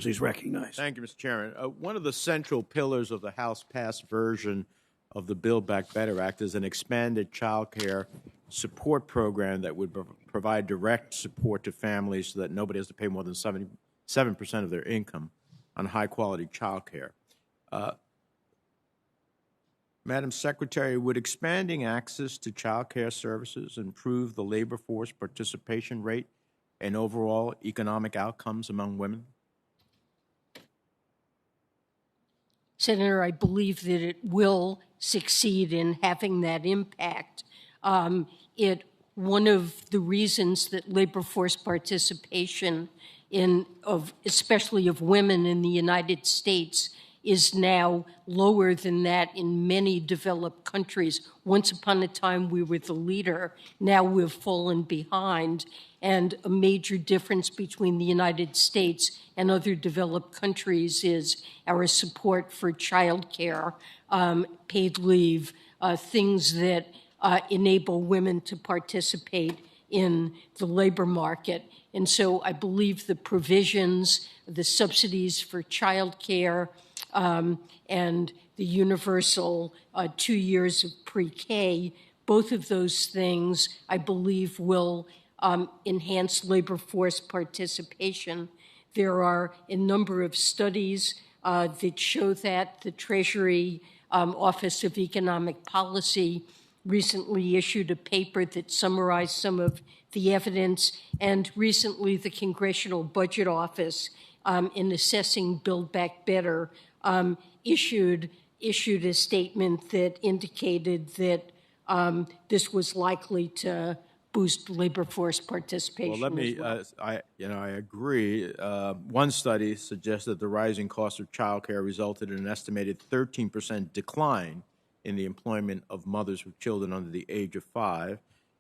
He's recognized. Thank you, Mr. Chairman. One of the central pillars of the House-passed version of the Build Back Better Act is an expanded child care support program that would provide direct support to families so that nobody has to pay more than 77% of their income on high-quality child care. Madam Secretary, would expanding access to child care services improve the labor force participation rate and overall economic outcomes among women? Senator, I believe that it will succeed in having that impact. One of the reasons that labor force participation especially of women in the United States is now lower than that in many developed countries. Once upon a time, we were the leader. Now we've fallen behind. And a major difference between the United States and other developed countries is our support for child care, paid leave, things that enable women to participate in the labor market. And so I believe the provisions, the subsidies for child care, and the universal 2 years of pre-K, both of those things, I believe, will enhance labor force participation. There are a number of studies that show that. The Treasury Office of Economic Policy recently issued a paper that summarized some of the evidence, and recently the Congressional Budget Office, in assessing Build Back Better, issued a statement that indicated that this was likely to boost labor force participation. Well, let me. I agree. One study suggests that the rising cost of child care resulted in an estimated 13% decline in the employment of mothers with children under the age of 5.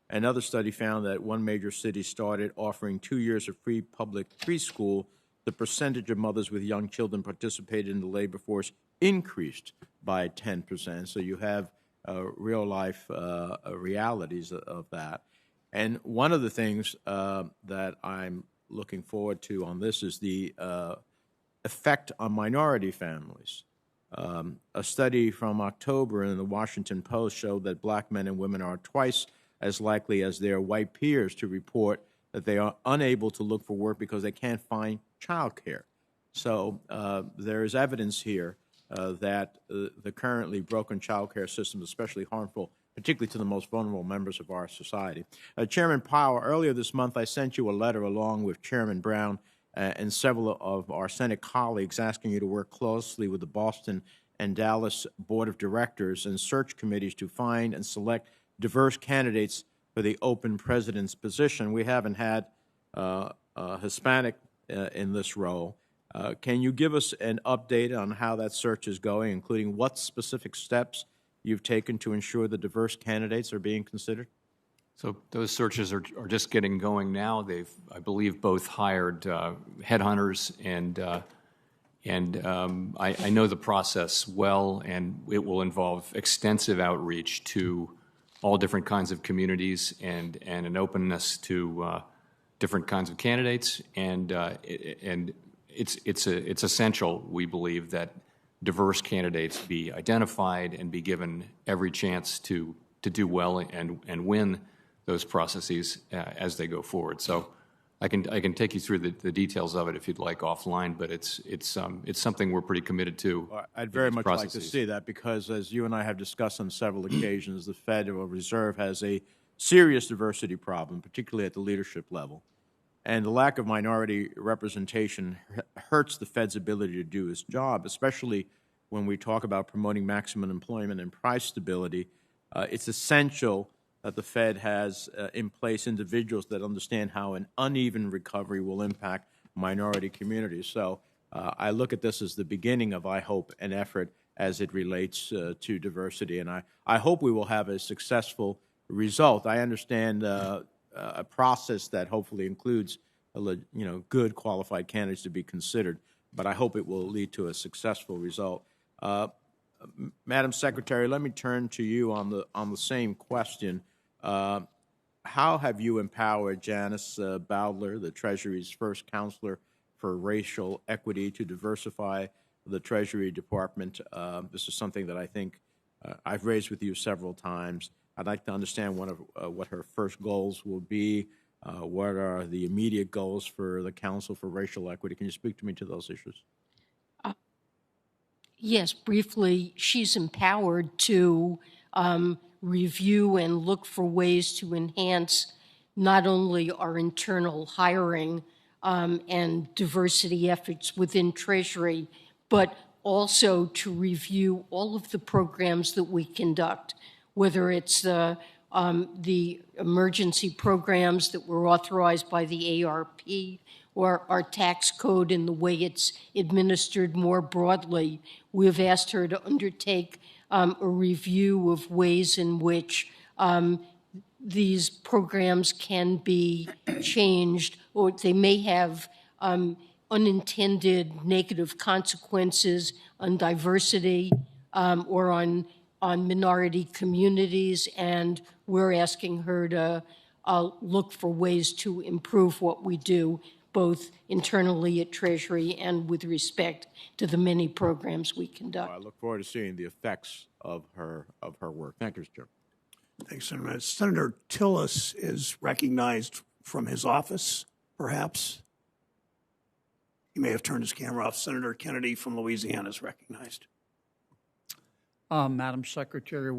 Another study found that one major city started offering 2 years of free public preschool. The percentage of mothers with young children participated in the labor force increased by 10%. So you have real-life realities of that. And one of the things that I'm looking forward to on this is the effect on minority families. A study from October in the Washington Post showed that black men and women are twice as likely as their white peers to report that they are unable to look for work because they can't find child care. So there is evidence here that the currently broken child care system is especially harmful, particularly to the most vulnerable members of our society. Chairman Powell, earlier this month I sent you a letter along with Chairman Brown and several of our Senate colleagues asking you to work closely with the Boston and Dallas Board of Directors and search committees to find and select diverse candidates for the open president's position. We haven't had a Hispanic in this role. Can you give us an update on how that search is going, including what specific steps you've taken to ensure the diverse candidates are being considered? So those searches are just getting going now. They've, I believe, both hired headhunters, and I know the process well, and it will involve extensive outreach to all different kinds of communities and an openness to different kinds of candidates. And it's essential, we believe, that diverse candidates be identified and be given every chance to do well and win those processes as they go forward. So I can take you through the details of it if you'd like offline, but it's something we're pretty committed to. Well, I'd very much like to see that because, as you and I have discussed on several occasions, the Federal Reserve has a serious diversity problem, particularly at the leadership level. And the lack of minority representation hurts the Fed's ability to do its job, especially when we talk about promoting maximum employment and price stability. It's essential that the Fed has in place individuals that understand how an uneven recovery will impact minority communities. So I look at this as the beginning of, I hope, an effort as it relates to diversity. And I hope we will have a successful result. I understand a process that hopefully includes good qualified candidates to be considered, but I hope it will lead to a successful result. Madam Secretary, let me turn to you on the same question. How have you empowered Janice Bowdler, the Treasury's first counselor for Racial Equity to diversify the Treasury Department. This is something that I think I've raised with you several times. I'd like to understand what her first goals will be. What are the immediate goals for the Council for Racial Equity? Can you speak to me to those issues? Yes, briefly, she's empowered to review and look for ways to enhance not only our internal hiring and diversity efforts within Treasury, but also to review all of the programs that we conduct, whether it's the emergency programs that were authorized by the ARP or our tax code and the way it's administered more broadly. We've asked her to undertake a review of ways in which these programs can be changed, or they may have unintended negative consequences on diversity or on minority communities, and we're asking her to look for ways to improve what we do, both internally at Treasury and with respect to the many programs we conduct. I look forward to seeing the effects of her work. Thank you, Mr. Chairman. Thanks, Senator. Senator Tillis is recognized from his office, perhaps. He may have turned his camera off. Senator Kennedy from Louisiana is recognized. Madam Secretary,